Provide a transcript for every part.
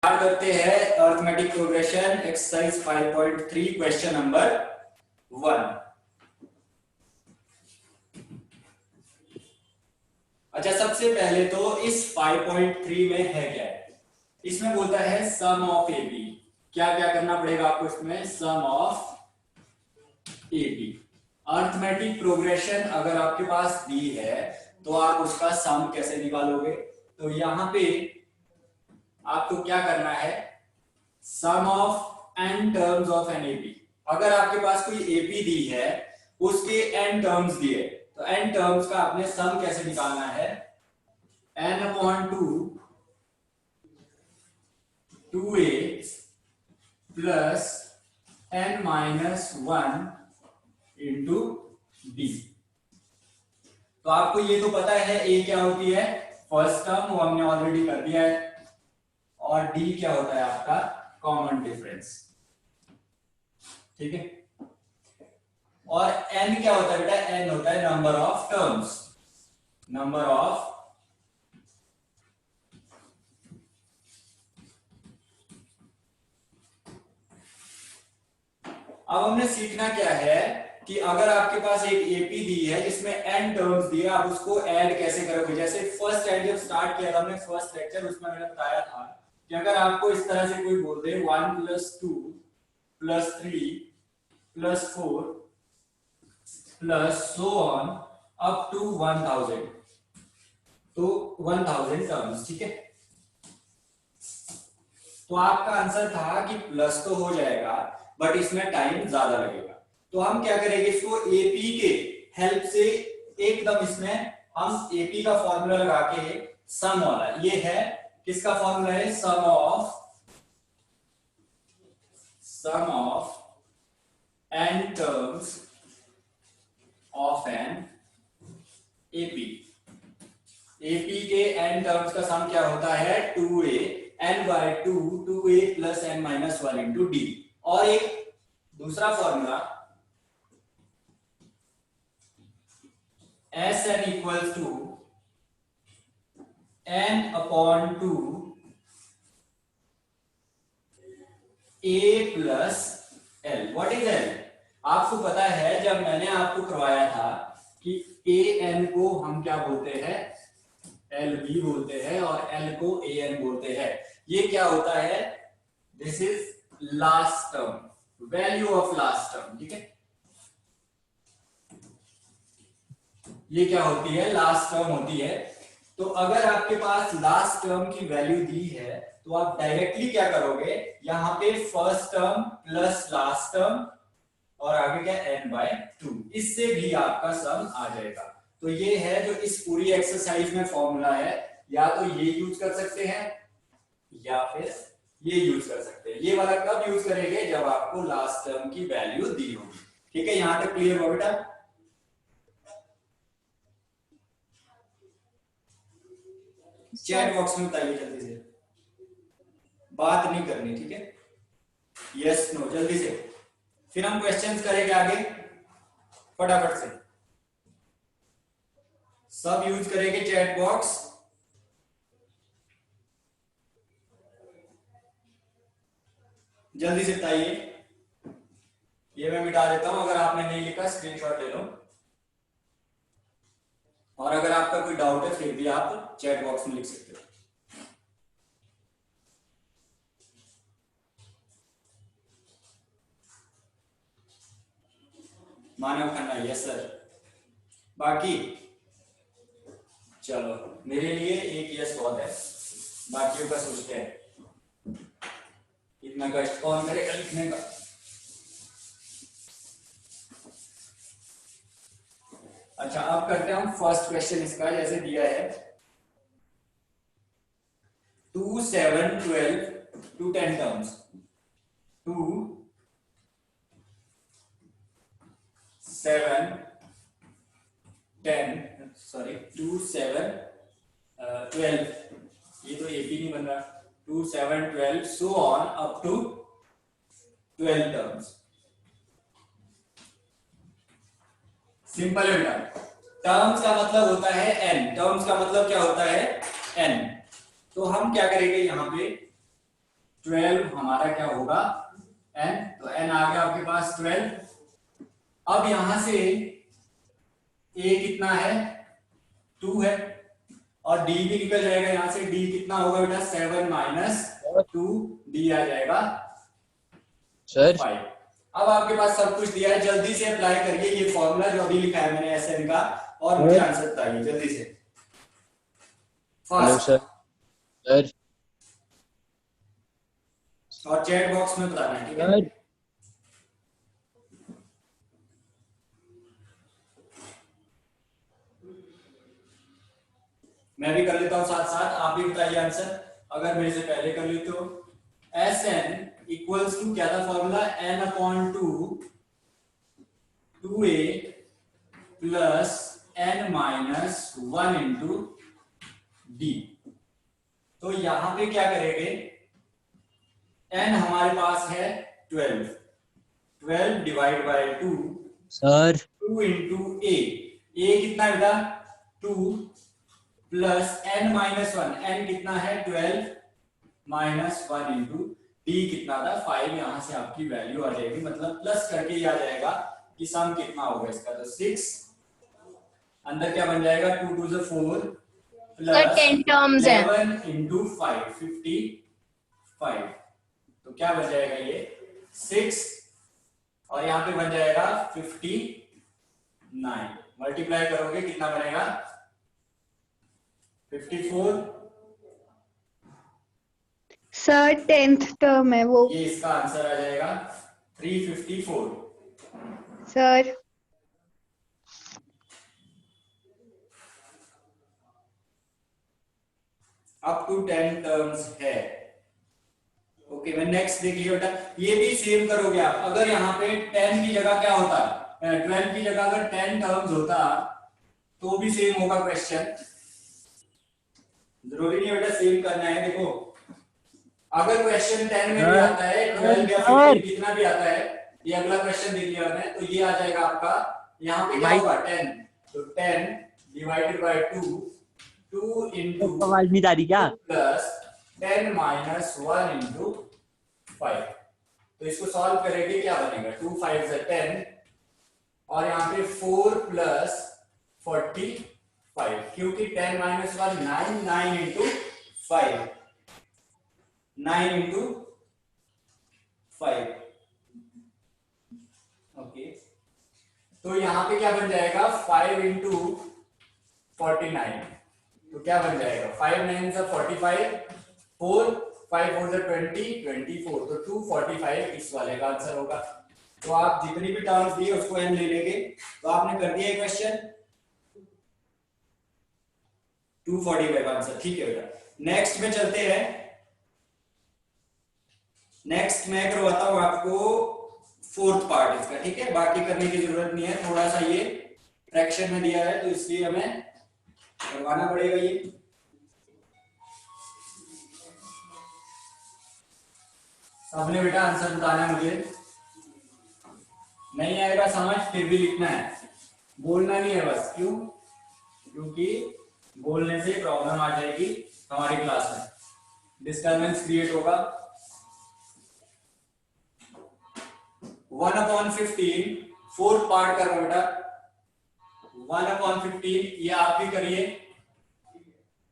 Start करते हैं arithmetic progression exercise 5.3 question number 1। अच्छा, सबसे पहले तो इस 5.3 में है क्या है? इसमें बोलता है सम ऑफ एबी। क्या क्या करना पड़ेगा आपको इसमें? सम ऑफ एबी। अर्थमेटिक प्रोग्रेशन अगर आपके पास दी है तो आप उसका सम कैसे निकालोगे? तो यहां पे आपको क्या करना है? Sum of n terms of an AP. अगर आपके पास कोई एपी दी है, उसके एन टर्म्स दिए, तो एन टर्म्स का आपने सम कैसे निकालना है? N upon two a plus N minus one into D. तो आपको ये तो पता है ए क्या होती है, फर्स्ट टर्म, वो हमने ऑलरेडी कर दिया है, और डी क्या होता है आपका कॉमन डिफरेंस। ठीक है। और n क्या होता है बेटा? n होता है number of terms, number of अब हमने सीखना क्या है कि अगर आपके पास एक एपी दी है जिसमें n टर्म्स दिए, आप उसको ऐड कैसे करोगे? जैसे फर्स्ट ऐड जब स्टार्ट किया था हमने फर्स्ट लेक्चर, उसमें मैंने बताया था कि अगर आपको इस तरह से कोई बोल दे 1 + 2 + 3 + 4 plus so on up to 1000, तो 1000 टर्म्स। ठीक है। तो आपका आंसर था कि प्लस तो हो जाएगा बट इसमें टाइम ज्यादा लगेगा। तो हम क्या करेंगे, इसको एपी के हेल्प से एकदम इसमें हम एपी का फॉर्मूला लगा के सम वाला, ये है किसका फॉर्मूला है? Sum of n terms of an AP. AP के एन टर्म्स का सम क्या होता है? 2a n/2 2a plus n minus 1 into d. और एक दूसरा formula Sn equals to n upon 2 a plus l। What is l? आपको पता है, जब मैंने आपको करवाया था कि an को हम क्या बोलते हैं? lb बोलते हैं, और l को an बोलते हैं। ये क्या होता है? This is last term, value of last term. ठीक है, ये क्या होती है? लास्ट टर्म होती है। तो अगर आपके पास लास्ट टर्म की वैल्यू दी है तो आप डायरेक्टली क्या करोगे? यहां पे first term plus last term और आगे क्या? n/2। इससे भी आपका सम आ जाएगा। तो ये है जो इस पूरी एक्सरसाइज में फॉर्मूला है। या तो ये यूज कर सकते हैं या फिर ये यूज कर सकते हैं। ये वाला कब यूज करेंगे? जब आपको लास्ट टर्म की वैल्यू दी होगी। ठीक है, यहां तक क्लियर हो बेटा? चैट बॉक्स में बताइए जल्दी से, बात नहीं करनी। ठीक है, यस नो जल्दी से, फिर हम क्वेश्चंस करेंगे आगे फटाफट से। सब यूज करेंगे चैट बॉक्स। जल्दी से बताइए। ये मैं मिटा देता हूं, अगर आपने नहीं लिखा स्क्रीनशॉट ले लो, और अगर आपका कोई डाउट है फिर भी आप चैट बॉक्स में लिख सकते हो। मानव खन्ना, यस सर। बाकी चलो, मेरे लिए एक यस बहुत है, बाकियों का सोचते हैं। इतना कष्ट कौन करेगा लिखने का? अच्छा, अब करते हैं हम फर्स्ट क्वेश्चन इसका। जैसे दिया है 2 7 12 टू 10 टर्म्स। 2 7 10 सॉरी 2 7 12, ये तो एपी नहीं बन रहा। 2 7 12 so on up to 12 terms. Simple है बेटा। टर्म्स का मतलब होता है n, टर्म्स का मतलब क्या होता है? n। तो हम क्या करेंगे यहां पे? 12 हमारा क्या होगा n, तो n आ गया आपके पास 12। अब यहां से a कितना है 2 है और d भी निकल जाएगा यहां से, d कितना होगा बेटा 7 माइनस 2, d आ जाएगा सर 5। अब आपके पास सब कुछ दिया है, जल्दी से अप्लाई करिए ये फॉर्मूला जो अभी लिखा है मैंने एसएन का, और मुझे आंसर बताइए जल्दी से हेलो फास्ट, सर। सर और चैट बॉक्स में बताना है, ठीक है। सर मैं भी कर लेता हूं साथ साथ, आप भी बताइए आंसर अगर मेरे से पहले कर लेते हो। एस एन इक्वल्स टू क्या था formula, N upon 2a plus N minus 1 into D. तो यहां पे क्या करेंगे, एन हमारे पास है 12 डिवाइड बाय 2, सर 2 इंटू ए कितना है बेटा 2 प्लस एन माइनस 1, एन कितना है 12 माइनस 1 इंटू डी कितना था 5। यहां से आपकी वैल्यू आ जाएगी, मतलब प्लस करके ही आ जाएगा कि सम कितना होगा इसका, तो 6 अंदर क्या बन जाएगा 2 टू ज़ 4 प्लस 10 टर्म्स है। 11 इंटू 5 55। तो क्या बन जाएगा ये 6 और यहाँ पे बन जाएगा 59। मल्टीप्लाई करोगे कितना बनेगा 54। सर 10th टर्म है वो। ये इसका आंसर आ जाएगा 354। सर अप टू 10 टर्म्स है। ओके, मैं नेक्स्ट देखिए बेटा, ये भी सेम करोगे आप। अगर यहाँ पे 10 की जगह क्या होता, 12 की जगह अगर 10 टर्म्स होता तो भी सेम होगा क्वेश्चन, जरूरी नहीं बेटा सेम करना है। देखो अगर क्वेश्चन 10 में भी आता है, 12 या 15 जितना भी आता है, ये अगला क्वेश्चन देख लिया मैंने, तो ये आ जाएगा आपका यहाँ पे क्या होगा 10, तो 10 डिवाइडेड बाय 2 इंटू आवाज नहीं आ रही क्या? Plus 10 minus 1 into 5। तो इसको सॉल्व करेंगे क्या बनेगा 2 5 से 10 और यहाँ पे 4 प्लस 45, क्योंकि 10 माइनस 1 9, 9 इंटू 5, 9 इंटू 5। ओके, तो यहाँ पे क्या बन जाएगा 5 इंटू 49, तो क्या बन जाएगा 5 9 से 45, 4 5 4 से 20 24, तो 245 इस वाले का आंसर होगा। तो आप जितनी भी टर्म्स दिए उसको एन ले लेंगे। तो आपने कर दिया क्वेश्चन 245 आंसर, ठीक है बेटा। नेक्स्ट में चलते हैं। नेक्स्ट मैं करवाता हूं आपको 4th पार्ट इसका, ठीक है, बाकी करने की जरूरत नहीं है। थोड़ा सा ये फ्रैक्शन में दिया है तो इसलिए हमें करवाना पड़ेगा। ये सबने बेटा आंसर बताना है मुझे, नहीं आएगा समझ फिर भी लिखना है, बोलना नहीं है बस। क्यों? क्योंकि बोलने से प्रॉब्लम आ जाएगी हमारी क्लास में, डिस्टर्बेंस क्रिएट होगा। 1/15 4th पार्ट कर रहा बेटा, 1/15 ये आप भी करिए।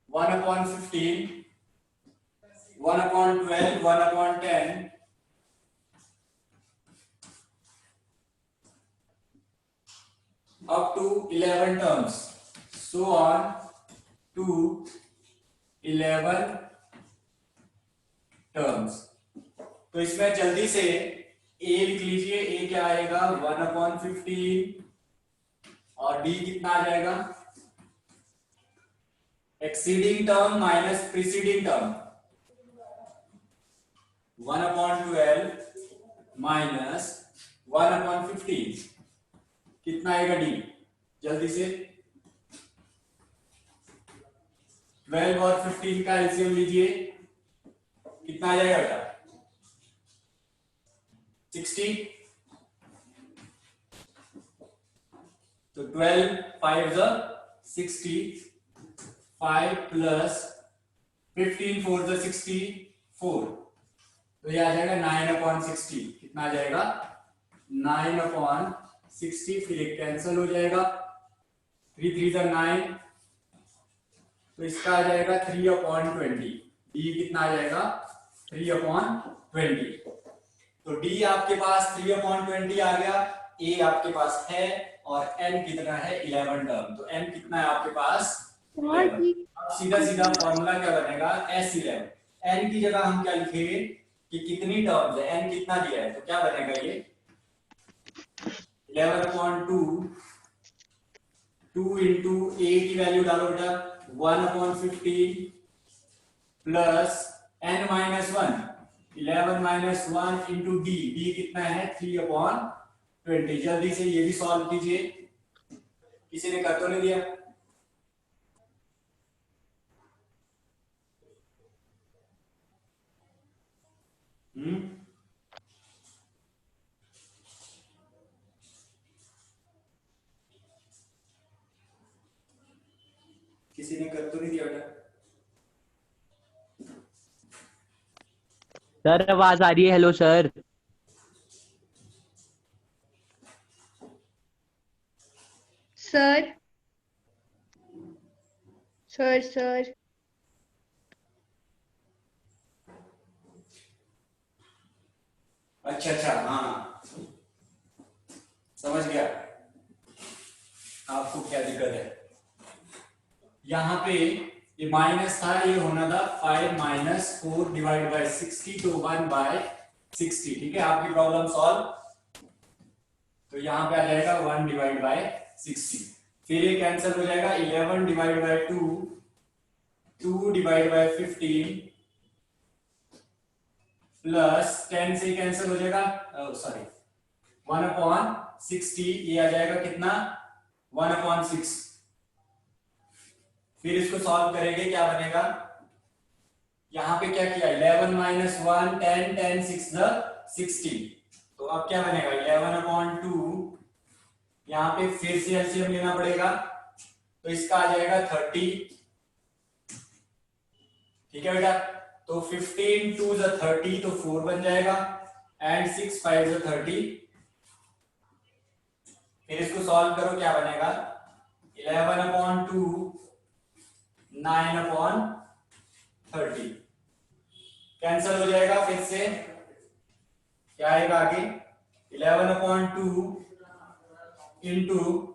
1/15 1/12 1/10 up to 11 terms, so on to 11 terms। तो इसमें जल्दी से a लिख लीजिए, a क्या आएगा 1/15 और d कितना आ जाएगा exceeding term minus preceding term, 1/12 minus 1/15 कितना आएगा डी, जल्दी से 12 और 15 का एलसीएम लीजिए, कितना आ जाएगा बेटा 60। तो 12 5 60, 5 प्लस 15 4 64, तो ये आ जाएगा 9/60। कितना आ जाएगा? 9/60। फिर एक कैंसिल हो जाएगा, 3 3 जा 9, तो इसका आ जाएगा 3/20। डी कितना आ जाएगा? 3/20। तो डी आपके पास 3/20 आ गया। ए आपके पास है और एन कितना है? 11 टर्म। तो एन कितना है आपके पास? 11। अब सीधा सीधा फॉर्मूला क्या बनेगा? S11। एन की जगह हम क्या लिखेंगे कि कितनी टर्म्स है, एन कितना दिया है, तो क्या बनेगा ये? 11/2, 2 इंटू ए की वैल्यू डालो बेटा, 1/15 plus n-1, 11-1 into D. D कितना है? 3/20। जल्दी से ये भी सॉल्व कीजिए। किसी ने कर तो नहीं दिया? किसी ने कर तो नहीं दिया बेटा? सर आवाज आ रही है? Hello sir. Sir sir sir अच्छा अच्छा, हाँ समझ गया आपको क्या दिक्कत है। यहाँ पे ये माइनस था, ये होना था 5 - 4 डिवाइड बाय 60, तो 1/60। ठीक है, आपकी प्रॉब्लम सॉल्व। तो यहाँ पे आ जाएगा 1 डिवाइड बाय 60। फिर ये कैंसिल हो जाएगा, 11 divide by 2, 2 divide by 15 plus 10 से कैंसिल हो जाएगा, सॉरी 1/60। ये आ जाएगा कितना? 1/6। फिर इसको सॉल्व करेंगे, क्या बनेगा? यहाँ पे क्या किया? 11 - 1 10, 10 6 16। तो अब क्या बनेगा? 11/2। यहाँ पे फिर से एलसीएम लेना पड़ेगा, तो इसका आ जाएगा 30। ठीक है बेटा, तो 15 2 30, तो 4 बन जाएगा, एंड 6 5 30। फिर इसको सॉल्व करो, क्या बनेगा? 11/2 9/30 कैंसिल हो जाएगा। फिर से क्या आएगा आगे? 11/2 इंटू 3/10,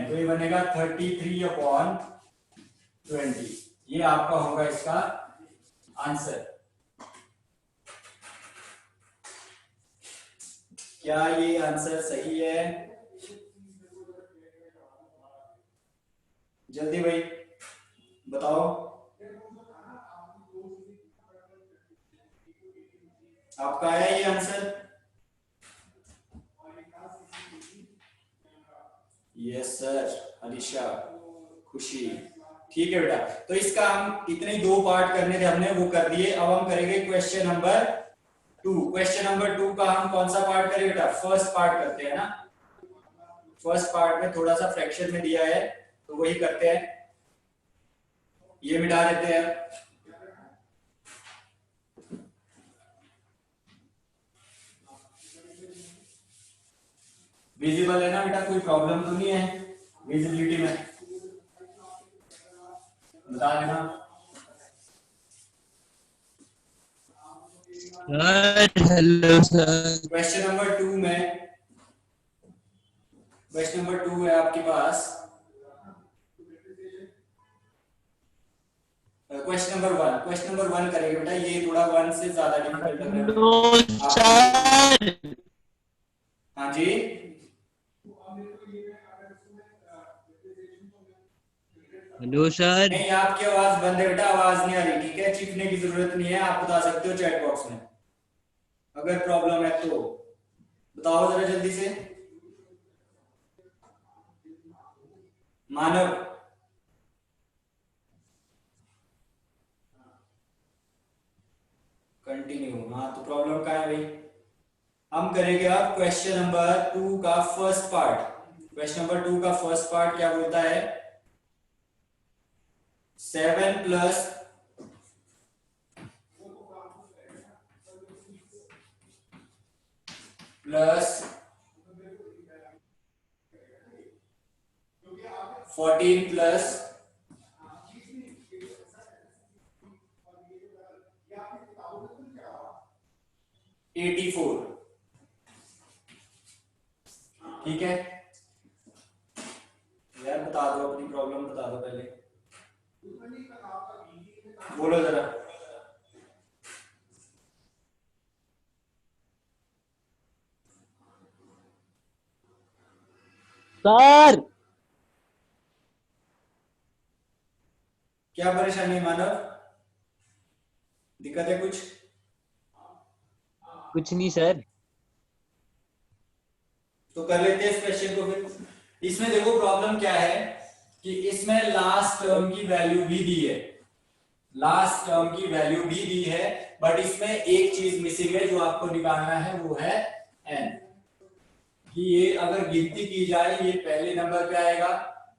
तो ये बनेगा 33/20। ये आपका होगा इसका आंसर। क्या ये आंसर सही है? जल्दी भाई बताओ। आपका आया ये आंसर? Yes sir. अलीशा, खुशी। ठीक है बेटा, तो इसका हम इतने 2 पार्ट करने थे हमने, वो कर दिए। अब हम करेंगे क्वेश्चन नंबर 2। क्वेश्चन नंबर 2 का हम कौन सा पार्ट करें बेटा? फर्स्ट पार्ट करते हैं ना। फर्स्ट पार्ट में थोड़ा सा फ्रैक्शन में दिया है, तो वही करते हैं। ये मिटा देते हैं। विजिबल है ना बेटा? कोई प्रॉब्लम तो नहीं है विजिबिलिटी में? बता देना। Sir hello sir. Question number 2 में, क्वेश्चन नंबर 2 है आपके पास। क्वेश्चन नंबर 1, क्वेश्चन नंबर 1 करेंगे बेटा। ये थोड़ा 1 से ज्यादा डिफिकल्ट लग रहा है सर। हाँ जी, हेलो सर। नहीं आपकी आवाज बंद है बेटा, आवाज नहीं आ रही। ठीक है, चीखने की जरूरत नहीं है, आप बता सकते हो चैट बॉक्स में अगर प्रॉब्लम है तो। बताओ जरा जल्दी से। मानव, कंटिन्यू। हाँ, तो प्रॉब्लम क्या है भाई? हम करेंगे अब क्वेश्चन नंबर 2 का फर्स्ट पार्ट। क्वेश्चन नंबर 2 का फर्स्ट पार्ट क्या बोलता है? 7 प्लस 14 प्लस 84। ठीक है यार, बता दो अपनी प्रॉब्लम, बता दो पहले, बोलो जरा। सर क्या परेशानी मानव, दिक्कत है कुछ? कुछ नहीं सर। तो कर लेते हैं इस क्वेश्चन को फिर। इसमें देखो प्रॉब्लम क्या है कि इसमें लास्ट टर्म की वैल्यू भी दी है, लास्ट टर्म की वैल्यू भी दी है, बट इसमें एक चीज मिसिंग है जो आपको निकालना है, वो है n। कि ये अगर गिनती की जाए, ये पहले नंबर पे आएगा,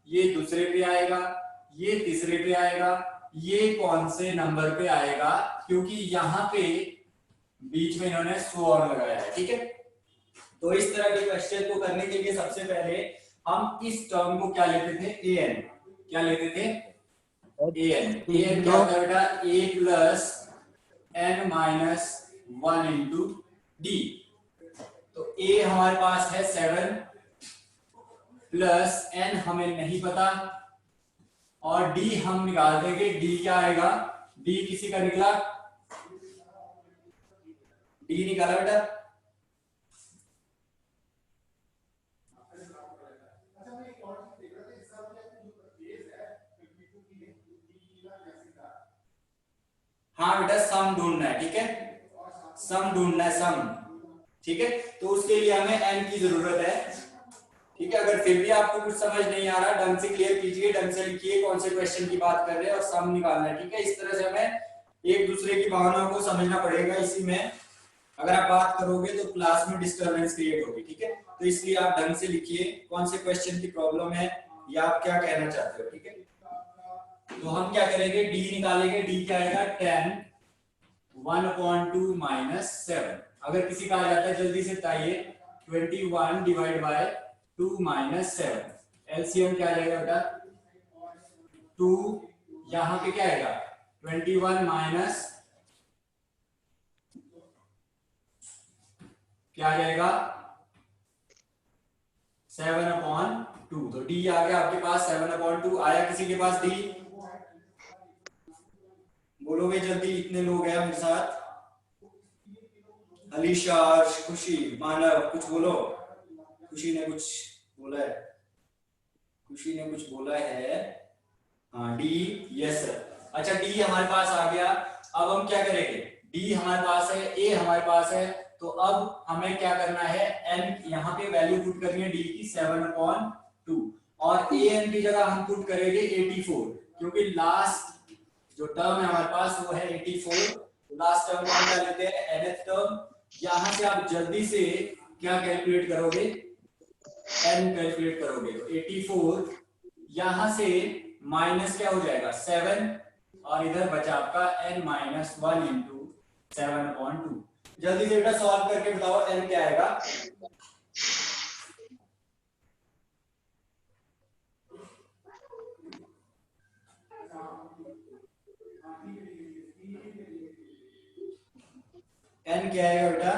ये दूसरे पे आएगा, ये तीसरे पे आएगा, ये कौन से नंबर पे आएगा, क्योंकि यहाँ पे बीच में इन्होंने सो ऑन लगाया है। ठीक है, तो इस तरह के क्वेश्चन को करने के लिए सबसे पहले हम इस टर्म को क्या लेते थे, an। क्या लेते थे, an। an क्या होता है बेटा, a plus n minus 1 into D. तो a हमारे पास है 7 प्लस n हमें नहीं पता, और d हम निकाल देंगे। d क्या आएगा, d किसी का निकला, d निकाला बेटा। हाँ बेटा, सम ढूंढना है। ठीक है, सम ढूंढना है, सम। ठीक है, तो उसके लिए हमें n की जरूरत है। ठीक है, अगर फिर भी आपको कुछ समझ नहीं आ रहा, ढंग से क्लियर कीजिए, ढंग से लिखिए कौन से क्वेश्चन की बात कर रहे हैं और सम निकालना है। ठीक है, इस तरह से हमें एक दूसरे की भावनाओं को समझना पड़ेगा। इसी में अगर आप बात करोगे तो क्लास में डिस्टर्बेंस क्रिएट होगी। ठीक है, तो इसलिए आप ढंग से लिखिए कौन से क्वेश्चन की प्रॉब्लम है या आप क्या कहना चाहते हो। ठीक है, तो हम क्या करेंगे, डी निकालेंगे। डी क्या आएगा, 10 1/2 माइनस 7। अगर किसी का आ जाता है जल्दी से बताइए, 21 डिवाइड बाय 2 माइनस 7। एलसीएम क्या आ जाएगा बेटा, 2। यहाँ पे क्या आएगा, 21 माइनस क्या आ जाएगा, 7/2। तो डी आ गया आपके पास, 7/2 आया। किसी के पास डी, बोलोगे जल्दी, इतने लोग हैं मेरे साथ। अलीशा, खुशी, मानव, कुछ बोलो। खुशी ने कुछ बोला है, खुशी ने कुछ बोला है। हाँ, डी, यस सर। अच्छा, डी हमारे पास आ गया। अब हम क्या करेंगे, डी हमारे पास है, ए हमारे पास है, तो अब हमें क्या करना है, एन यहाँ पे वैल्यू पुट करनी है डी की 7/2, और ए एन की जगह हम पुट करेंगे 84, क्योंकि लास्ट जो टर्म है हमारे पास वो है 84। लास्ट टर्म को हम क्या लेते हैं, nth टर्म। यहां से आप जल्दी से क्या कैलकुलेट करोगे, n कैलकुलेट करोगे। तो 84 यहां से माइनस क्या हो जाएगा, 7, और इधर बचा आपका n माइनस 1 इंटू 7/2। जल्दी से बेटा सॉल्व करके बताओ n क्या आएगा। n क्या आएगा बेटा,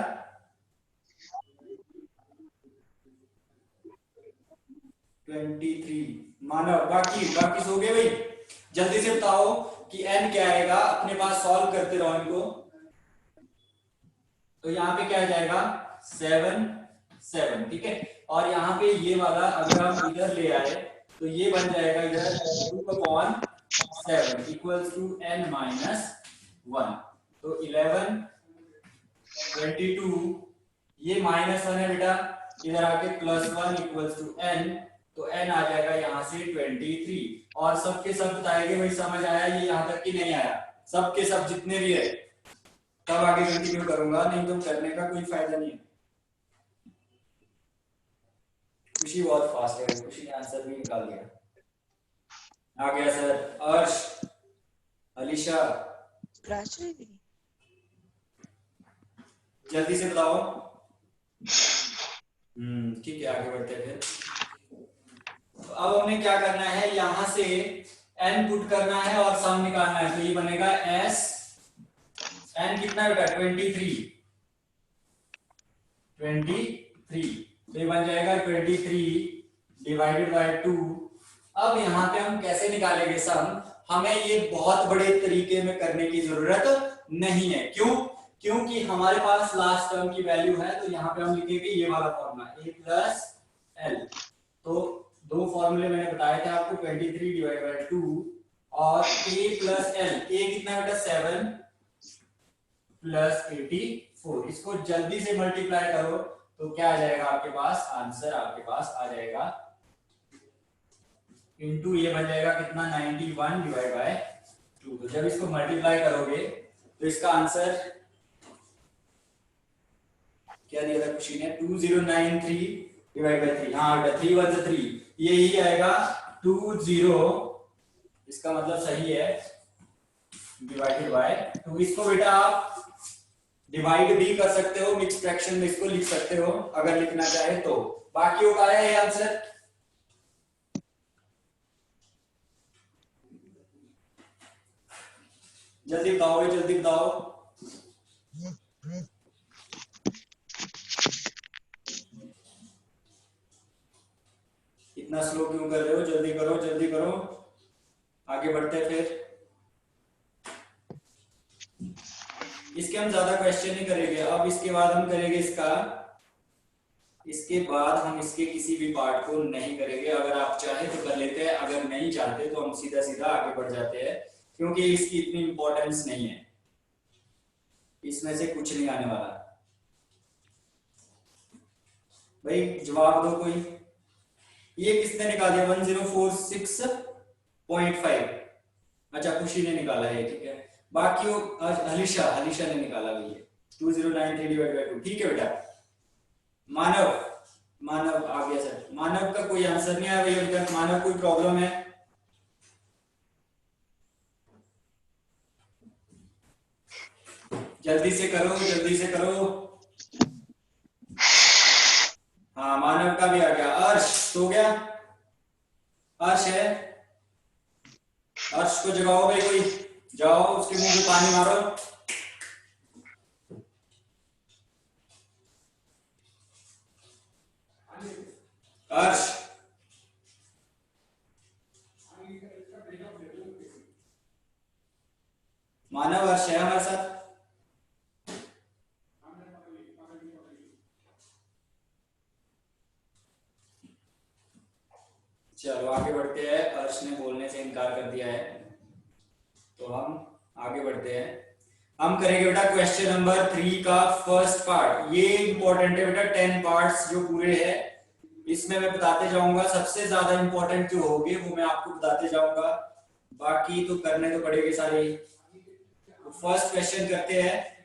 23। मानव, बाकी सो गए भाई, जल्दी से बताओ कि n क्या आएगा, अपने पास सॉल्व करते रहो इनको। तो यहाँ पे क्या आ जाएगा, 7 ठीक है, और यहाँ पे ये वाला अगर हम इधर ले आए तो ये बन जाएगा इधर 2/7 इक्वल्स टू n माइनस 1। तो 11 22, ये -1 है बेटा, इधर आके +1 इक्वल्स टू n। तो n आ जाएगा यहाँ से 23। और सबके सब बताएंगे भाई समझ आया ये यहाँ तक कि नहीं आया, सबके सब जितने भी है, तब आगे कंटिन्यू करूंगा, नहीं तो करने का कोई फायदा नहीं है। खुशी बहुत फास्ट है, खुशी ने आंसर भी निकाल दिया। आ गया सर। अर्श, अलीशा क्लास चलेगी। जल्दी से बताओ। ठीक है, आगे बढ़ते हैं फिर। तो अब हमें क्या करना है, यहां से n पुट करना है और सम निकालना है। तो ये बनेगा s, n कितना बेटा 23, तो ये बन जाएगा 23 डिवाइडेड बाय 2। अब यहाँ पे हम कैसे निकालेंगे सम, हमें ये बहुत बड़े तरीके में करने की जरूरत नहीं है। क्यों? क्योंकि हमारे पास लास्ट टर्म की वैल्यू है, तो यहाँ पे हम लिखेंगे ये वाला फॉर्मूला a प्लस एल। तो दो फॉर्मूले मैंने बताए थे आपको, 23 डिवाइड बाय 2 और a प्लस एल। a कितना बेटा 7 प्लस 84। इसको जल्दी से मल्टीप्लाई करो तो क्या आ जाएगा आपके पास, आंसर आपके पास आ जाएगा इनटू ये बन जाएगा कितना 91 डिवाइड बाय 2। तो जब इसको मल्टीप्लाई करोगे तो इसका आंसर क्या दिया था खुशी ने, 2093 डिवाइड बाय 3। हाँ बेटा 3 1 3 यही आएगा 20, इसका मतलब सही है, डिवाइडेड बाय 2। इसको बेटा आप डिवाइड भी कर सकते हो, मिक्स फ्रैक्शन में इसको लिख सकते हो अगर लिखना चाहे तो। बाकी होगा है ये आंसर। जल्दी बताओ, जल्दी बताओ। इतना स्लो क्यों कर रहे हो, जल्दी करो जल्दी करो, आगे बढ़ते हैं फिर। इसके हम ज्यादा क्वेश्चन नहीं करेंगे। अब इसके बाद हम करेंगे इसके बाद हम इसके किसी भी पार्ट को नहीं करेंगे। अगर आप चाहे तो कर लेते हैं, अगर नहीं चाहते तो हम सीधा सीधा आगे बढ़ जाते हैं, क्योंकि इसकी इतनी इंपॉर्टेंस नहीं है, इसमें से कुछ नहीं आने वाला। भाई जवाब दो कोई। ये किसने निकाल दिया 1046.5? अच्छा खुशी ने निकाला है, ठीक है। बाकी हलीशा ने निकाला है ये 2093 डिवाइड बाय 2। ठीक है बेटा। मानव आ गया सर। मानव का कोई आंसर नहीं आया भाई अभी तक। मानव कोई प्रॉब्लम है? जल्दी से करो जल्दी से करो। हाँ मानव का भी आ गया। अर्श सो गया? अर्श है? अर्श को जगाओ भाई कोई, जाओ उसके मुंह में पानी मारो। अर्श मानव, अर्श है हमारे साथ? चलो आगे बढ़ते हैं। अर्श ने बोलने से इनकार कर दिया है, तो हम आगे बढ़ते हैं। हम करेंगे बेटा क्वेश्चन नंबर 3 का फर्स्ट पार्ट। ये इंपॉर्टेंट है बेटा, 10 पार्ट्स जो पूरे हैं इसमें मैं बताते जाऊंगा। सबसे ज्यादा इंपॉर्टेंट जो होंगे वो मैं आपको बताते जाऊंगा, बाकी तो करने तो पड़ेंगे सारे। तो फर्स्ट क्वेश्चन करते हैं।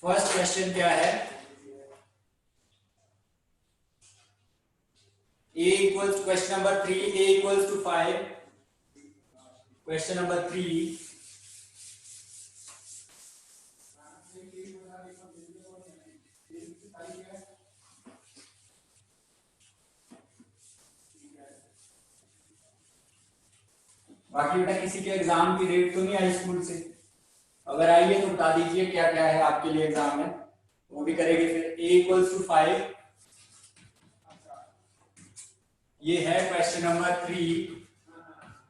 फर्स्ट क्वेश्चन क्या है, a equals question number 3, a equals to 5, question number 3। बाकी बेटा किसी के एग्जाम की डेट तो नहीं आई स्कूल से? अगर आई है तो बता दीजिए क्या क्या है आपके लिए एग्जाम में, वो भी करेंगे फिर। a equals to 5, ये है question number 3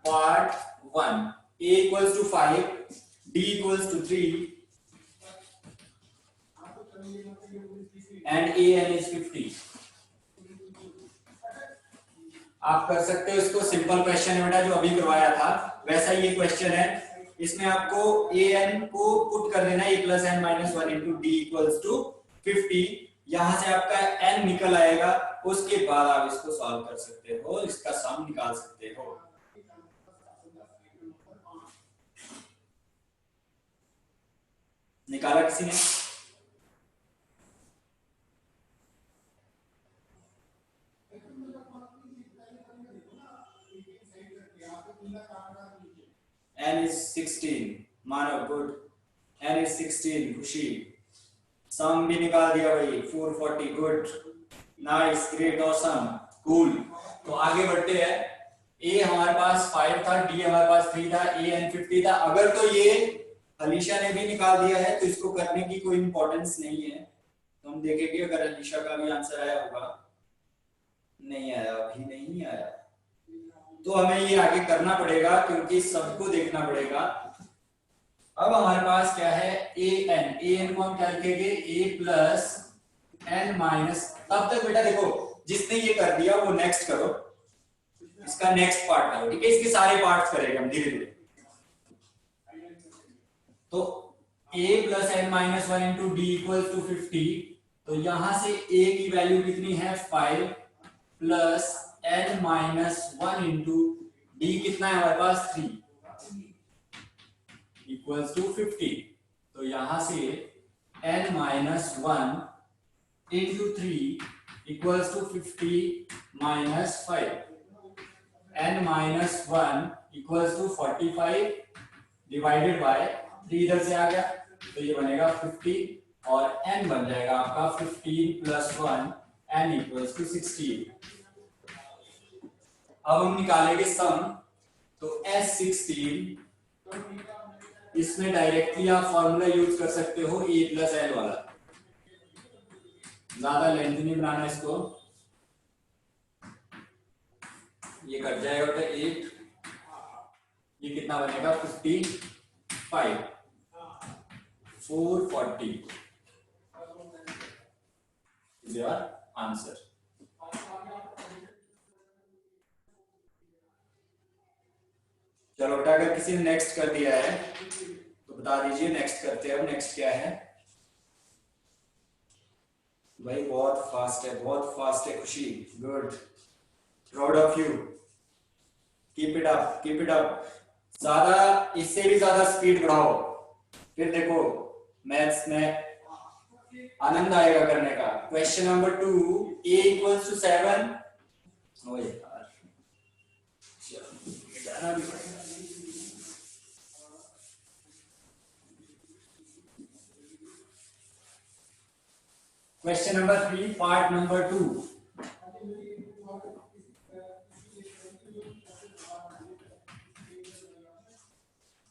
part 1। a equals to 5, d equals to 3 and an is 50। आप कर सकते हो इसको, सिंपल क्वेश्चन है बेटा जो अभी करवाया था वैसा ये क्वेश्चन है। इसमें आपको an को पुट कर देना a plus N minus 1 into D equals to 50। यहां से आपका n निकल आएगा, उसके बाद आप इसको सॉल्व कर सकते हो, इसका सम निकाल सकते हो। निकाला किसी ने? n is 16, Manav good, n is 16, खुशी, सम भी निकाल दिया भाई, 440, good, nice, great, awesome, cool. तो आगे बढ़ते हैं। ए हमारे पास 5 था, डी हमारे पास 3 था, ए एन 50 था। अगर तो ये अलीशा ने भी निकाल दिया है तो इसको करने की कोई इंपॉर्टेंस नहीं है, तो हम देखेंगे अगर अलीशा का भी आंसर आया होगा। नहीं आया, अभी नहीं आया, तो हमें ये आगे करना पड़ेगा क्योंकि सबको देखना पड़ेगा। अब हमारे पास क्या है, ए एन को हम क्या लिखेंगे, ए प्लस एन माइनस। तब तक बेटा देखो, जिसने ये कर दिया वो नेक्स्ट करो, इसका नेक्स्ट पार्ट करो, ठीक है। इसके सारे पार्ट्स करेंगे हम धीरे धीरे। तो a plus N minus one into D equal to 50। तो यहां से a की वैल्यू कितनी है, 5 plus N minus one into D कितना है हमारे पास, 3 इक्वल्स टू 50। तो यहां से n minus one into 3 equals to 50 minus 5, n minus one equals to 45 divided by 3 इधर से आ गया, तो ये बनेगा 50 और n बन जाएगा आपका 15 प्लस 1, n इक्वल्स टू 16। अब हम निकालेंगे सम। तो S16, इसमें डायरेक्टली आप फॉर्मूला यूज कर सकते हो a प्लस एल वाला, ज्यादा लेंथ नहीं बनाना इसको। ये कट जाएगा तो 8, ये कितना बनेगा 55, 440 is your answer। चलो बेटा, अगर किसी ने नेक्स्ट कर दिया है तो बता दीजिए, नेक्स्ट करते हैं। अब नेक्स्ट क्या है भाई, बहुत फास्ट है, बहुत फास्ट है, खुशी, good, proud of you, keep it up, keep it up. ज्यादा, इससे भी ज्यादा स्पीड बढ़ाओ, फिर देखो मैथ्स में आनंद आएगा करने का। Question number 2, a equals to 7। ओ यार, चलो जाना भी पड़ेगा। Question number 3, part number 2।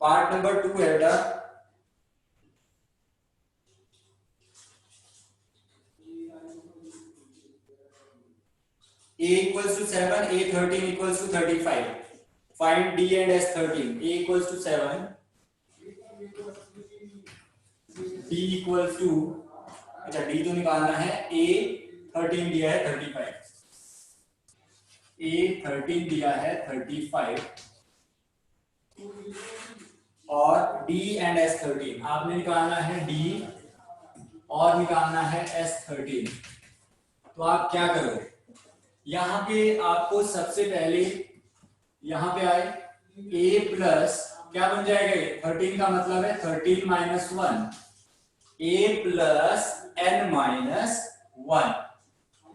Part number 2 है बेटा। a equals to 7, a 13 equals to 35, find d and s 13। a equals to 7, d equals to, अच्छा d तो निकालना है, a 13 दिया है 35, a 13 दिया है 35 और d and s 13 आपने निकालना है, d और निकालना है s 13। तो आप क्या करोगे, यहाँ पे आपको सबसे पहले यहाँ पे आए a प्लस क्या बन जाएगा, 13 का मतलब है 13 minus 1, a plus n minus 1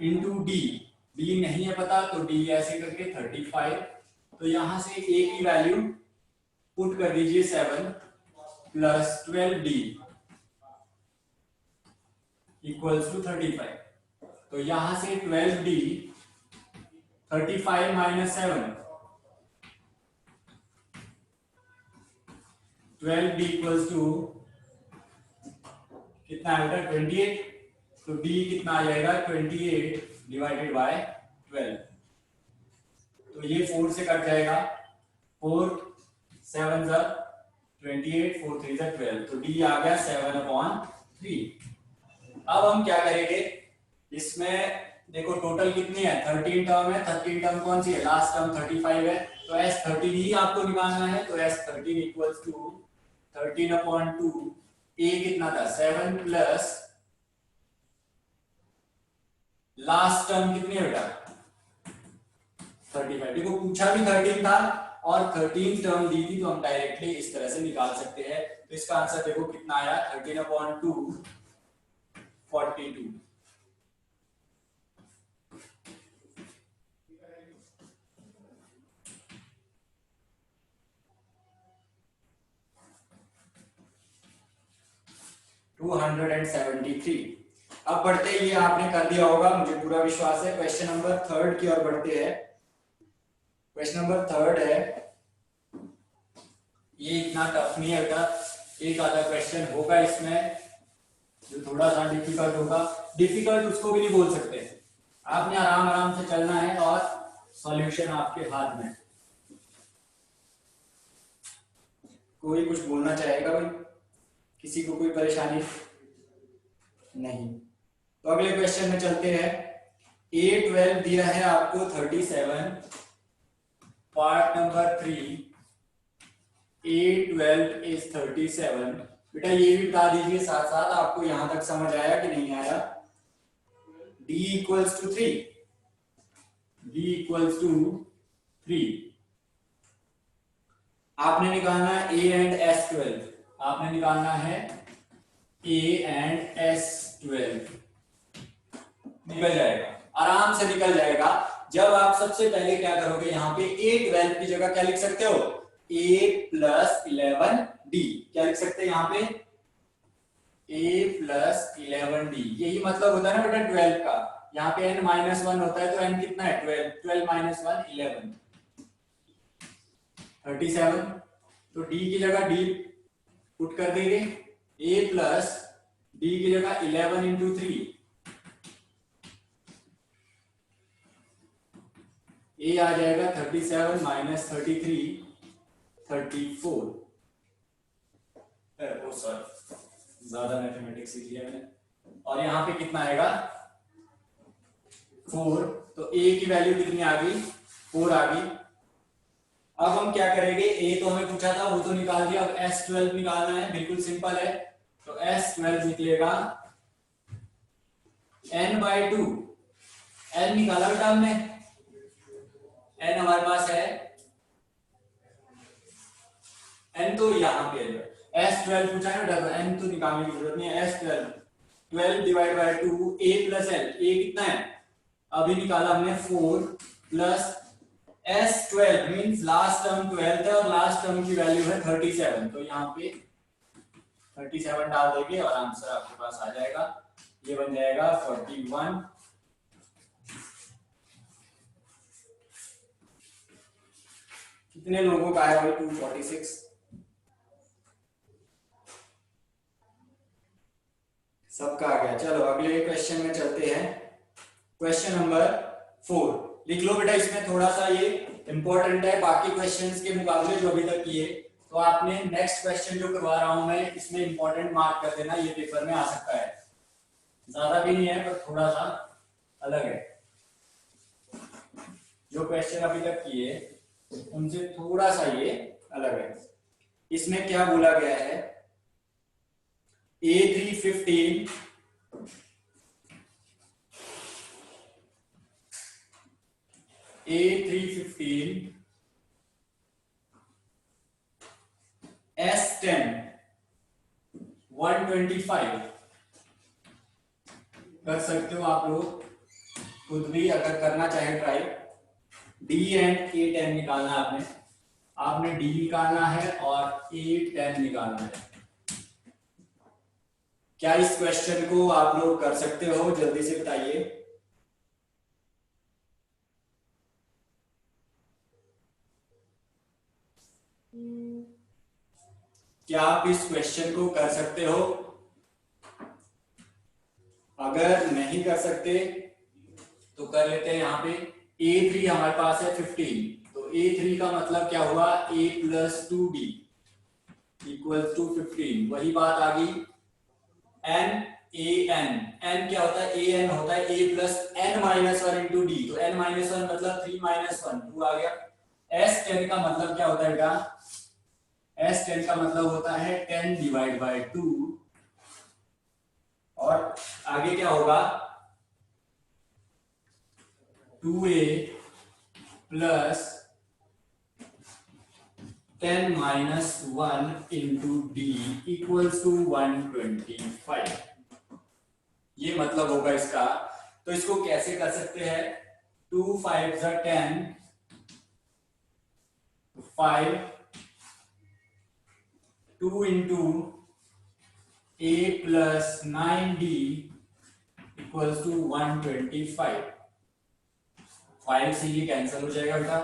into D. D नहीं है पता तो डी ऐसे करके 35। तो यहां से a की वैल्यू पुट कर दीजिए 7 प्लस 12d इक्वल्स टू 35। तो यहां से 12d 35 minus 7, 12d equals to कितना है बेटा, 28। तो d कितना आ जाएगा, 28 डिवाइडेड बाय 12। तो ये 4 से कट जाएगा, 4 7 जा 28, 4 3 जा 12। तो d आ गया 7/3। अब हम क्या करेंगे, इसमें देखो टोटल कितनी है, 13 टर्म है। 13 टर्म कौन सी है, लास्ट टर्म 35 है, तो S13 ही आपको निकालना है। तो S13 इक्वल्स टू 13/2। a कितना था, 7 प्लस लास्ट टर्म कितनी है बेटा, 35। देखो पूछा भी 13 था और 13 टर्म दी थी, तो हम डायरेक्टली इस तरह से निकाल सकते हैं। तो इसका आंसर देखो कितना आया, 13/2 42। 273। अब बढ़ते ही ये आपने कर दिया होगा, मुझे पूरा विश्वास है। क्वेश्चन नंबर थर्ड की ओर बढ़ते हैं। क्वेश्चन नंबर थर्ड है, ये इतना टफ नहीं है, एक आधा क्वेश्चन होगा इसमें जो थोड़ा सा डिफिकल्ट होगा। डिफिकल्ट उसको भी नहीं बोल सकते, आपने आराम आराम से चलना है और सॉल्यूशन आपके हाथ में। कोई कुछ बोलना चाहेगा भाई? किसी को कोई परेशानी नहीं? तो अगले क्वेश्चन में चलते हैं। A12 दिया है आपको 37, पार्ट नंबर 3। A12 is 37। बेटा ये भी बता दीजिए साथ साथ, आपको यहां तक समझ आया कि नहीं आया? D equals to 3, D equals to 3। आपने निकालना है A एंड S12, आपने निकालना है A एंड S12। निकल जाएगा, आराम से निकल जाएगा। जब आप सबसे पहले क्या करोगे, यहाँ पे A12 की जगह क्या लिख सकते हो? A plus 11D। क्या लिख सकते हैं यहाँ पे? A plus 11D। यही मतलब होता है ना बेटा 12 का। यहाँ पे n माइनस 1 होता है, तो n कितना है? 12। 12 माइनस 1 11, 37। तो D की जगह D पुट कर देंगे। A प्लस D की जगह 11 इंटू 3। A आ जाएगा 37 माइनस 33, 34। ओ सॉरी, ज्यादा मैथमेटिक्स सीख लिया मैंने। और यहाँ पे कितना आएगा? 4। तो A की वैल्यू कितनी आ गई? 4 आ गई। अब हम क्या करेंगे, A तो हमें पूछा था, वो तो निकाल दिया। अब S12 निकालना है, बिल्कुल सिंपल है। तो S12 निकलेगा n/2। n निकाला बेटा हमने, n हमारे पास है, n तो यहाँ पे है। S12 पूछा है बेटा, तो n तो निकालने की जरूरत नहीं है। S12 12 divide by 2, A plus L। A कितना है? अभी निकाला हमने 4 plus S12 means last term 12 है और लास्ट टर्म की वैल्यू है 37। तो यहाँ पे 37 डाल देंगे और आंसर आपके पास आ जाएगा। ये बन जाएगा 41। कितने लोगों का है भाई? 246। सबका आ गया। चलो अगले क्वेश्चन में चलते हैं। क्वेश्चन नंबर 4 लिख लो बेटा, इसमें थोड़ा सा ये इंपॉर्टेंट है बाकी क्वेश्चंस के मुकाबले जो अभी तक किए। तो आपने नेक्स्ट क्वेश्चन जो करवा रहा हूं मैं, इसमें इंपॉर्टेंट मार्क कर देना, ये पेपर में आ सकता है। ज्यादा भी नहीं है पर थोड़ा सा अलग है। जो क्वेश्चन अभी तक किए उनसे थोड़ा सा ये अलग है। इसमें क्या बोला गया है? A315 S10 125 कर सकते हो आप लोग खुद भी, अगर करना चाहे ट्राई। D एंड A10 निकालना है आपने D निकालना है और A10 निकालना है। क्या इस क्वेश्चन को आप लोग कर सकते हो? जल्दी से बताइए। क्या आप इस क्वेश्चन को कर सकते हो? अगर नहीं कर सकते तो कर लेते हैं। यहाँ पे A3 हमारे पास है 15, तो A3 का मतलब क्या हुआ? A plus 2D equal to 15। वही बात आ गई। N n क्या होता है? an होता है A plus n minus 1 into D. तो n माइनस 1 मतलब 3 माइनस 1 2 आ गया। S10 का मतलब क्या होता है बेटा? S10 का मतलब होता है 10 डिवाइड बाय 2। और आगे क्या होगा? 2a plus 10 minus 1 into D equals to 125। ये मतलब होगा इसका। तो इसको कैसे कर सकते हैं? 2 5 10, 5 2 into a plus 9d equals to 125। 5 से ये कैंसिल हो जाएगा बेटा,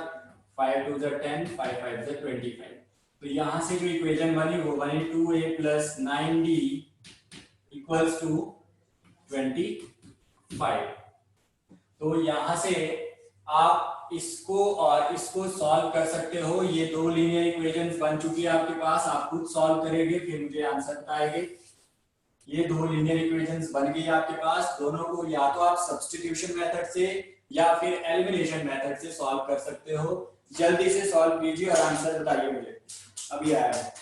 5 2 ज़ा 10, 5 5 ज़ा 25। तो यहां से जो इक्वेशन बनी वो बनी 2a plus 9d equals to 25। तो यहां से आप इसको और इसको सॉल्व कर सकते हो। ये दो लीनियर इक्वेशंस बन चुकी है आपके पास, आप खुद सॉल्व करेंगे फिर मुझे आंसर बताएंगे। ये दो लीनियर इक्वेशंस बन गई आपके पास, दोनों को या तो आप सब्स्टिट्यूशन मेथड से या फिर एलिमिनेशन मेथड से सॉल्व कर सकते हो। जल्दी से सॉल्व कीजिए और आंसर बताइए मुझे। अभी आया है।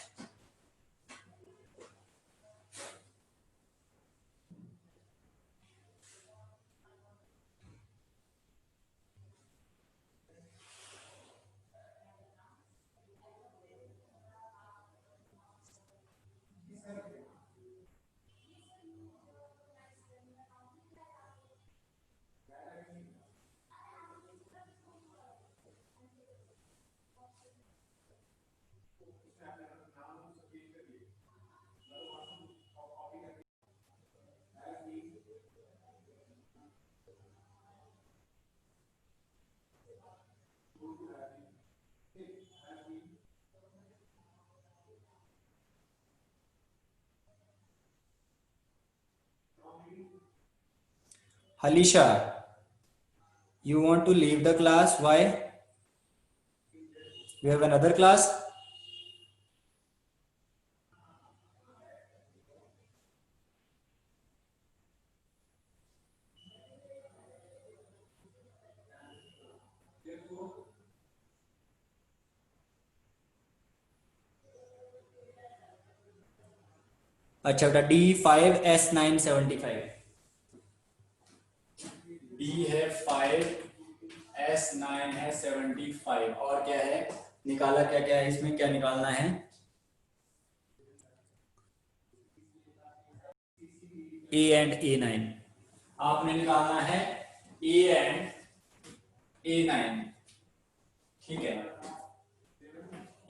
Halisha, you want to leave the class? Why? You have another class? अच्छा बेटा, D5S975, D है 5, S9 है 75, और क्या है निकाला, क्या क्या है इसमें, क्या निकालना है? A एंड A9 आपने निकालना है, A एंड A9, ठीक है।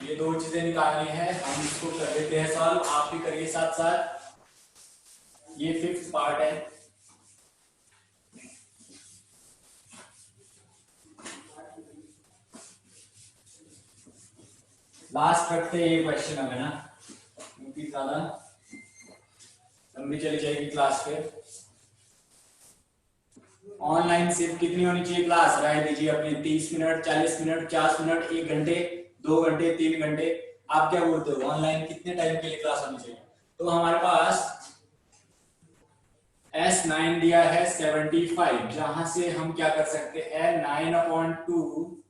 ये दो चीजें निकालनी है, हम इसको कर देते हैं सॉल्व, आप भी करिए साथ साथ। ये 5th पार्ट है। लास्ट रखते हैं ये क्वेश्चन हमें ना, क्योंकि ज्यादा लंबी चली जाएगी क्लास पे। ऑनलाइन सिर्फ कितनी होनी चाहिए क्लास, राय दीजिए अपनी। 30 मिनट, 40 मिनट, 50 मिनट, 1 घंटे, 2 घंटे, 3 घंटे, आप क्या बोलते हो? ऑनलाइन कितने टाइम के लिए क्लास होनी चाहिए? तो हमारे पास S9 दिया है 75, जहां से हम क्या कर सकते हैं, 9/2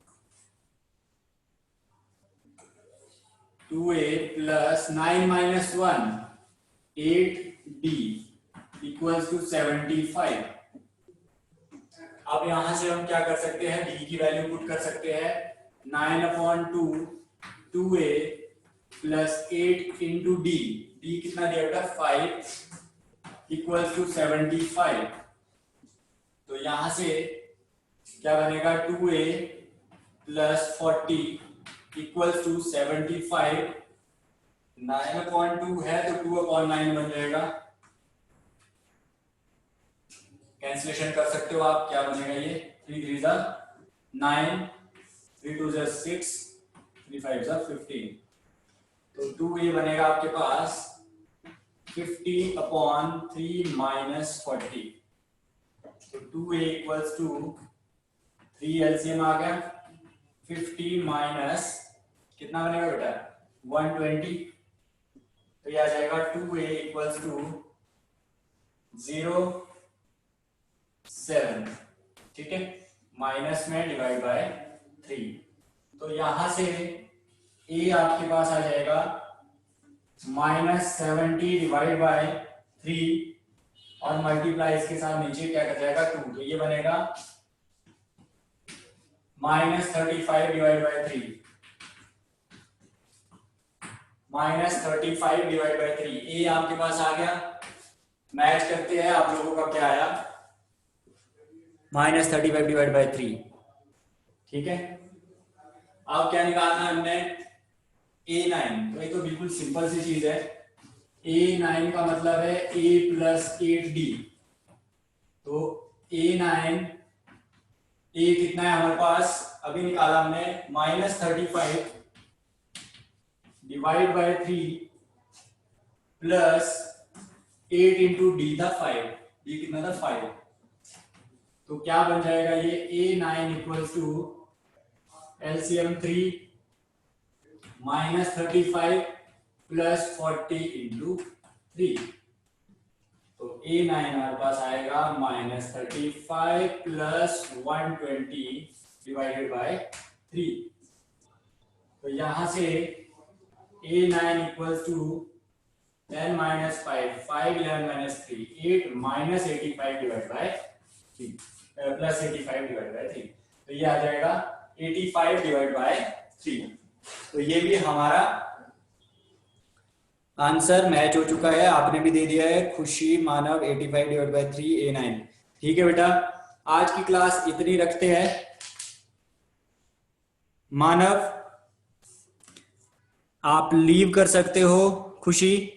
2a plus 9 minus 1 8d equals to 75। अब यहां से हम क्या कर सकते हैं, d की वैल्यू पुट कर सकते हैं। 9/2 2a plus 8 into d, d कितना दिया बेटा 5 इक्वल्स टू 75। तो यहां से क्या बनेगा, 2a plus 40 इक्वल्स टू 75। 9/2 है तो 2/9 बन जाएगा, कैंसिलेशन कर सकते हो आप। क्या बनेगा ये, 3 3 ज़ा 9, 3 2 ज़ा 6, 3 5 ज़ा 15। तो 2a बनेगा आपके पास 50/3 minus 40। तो 2a इक्वल्स टू 3 एलसीएम आ गया, 50 माइनस कितना बनेगा बेटा 120। तो ये आ जाएगा 2a इक्वल्स टू 0.7, ठीक है, माइनस में डिवाइड बाय 3। तो यहां से a आपके पास आ जाएगा -70 डिवाइड बाय 3 और मल्टीप्लाई इसके साथ नीचे क्या कर जाएगा 2। तो ये बनेगा -35 डिवाइड बाय 3, -35 डिवाइड बाय 3। ए आपके पास आ गया, मैच करते हैं आप लोगों का क्या आया, -35 डिवाइड बाय 3, ठीक है। अब क्या निकालना है हमने, A9। तो ये तो बिल्कुल सिंपल सी चीज है, A9 का मतलब है A प्लस 8D। तो A9 A कितना है हमारे पास, अभी निकाला हमने, -35 divide by 3 plus 8 into D था 5, डी कितना था 5। तो क्या बन जाएगा ये A9 equals to LCM 3 -35 plus 40 into 3। तो A9 हमारे पास आएगा -35 प्लस 120 डिवाइडेड बाय 3। तो यहां से A9 equals to 10 minus 5, 5 11 minus 3, 8 minus 85 divide by 3 plus 85 divide by 3। तो ये आ जाएगा 85 डिवाइड बाय 3। तो ये भी हमारा आंसर मैच हो चुका है, आपने भी दे दिया है खुशी मानव 85 डिवाइड बाय 3 A9। ठीक है बेटा, आज की क्लास इतनी रखते हैं। मानव आप लीव कर सकते हो। खुशी,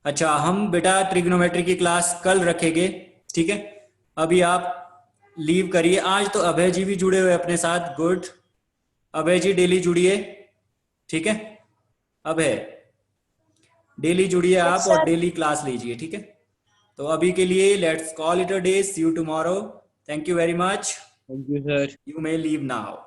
अच्छा हम बेटा ट्रिग्नोमेट्री की क्लास कल रखेंगे, ठीक है। अभी आप लीव करिए। आज तो अभय जी भी जुड़े हुए अपने साथ, गुड। अभय जी डेली जुड़िए, ठीक है। अभय डेली जुड़िए आप और डेली क्लास लीजिए, ठीक है। तो अभी के लिए let's call it a day, see you tomorrow. Thank you very much, thank you sir. You may leave now.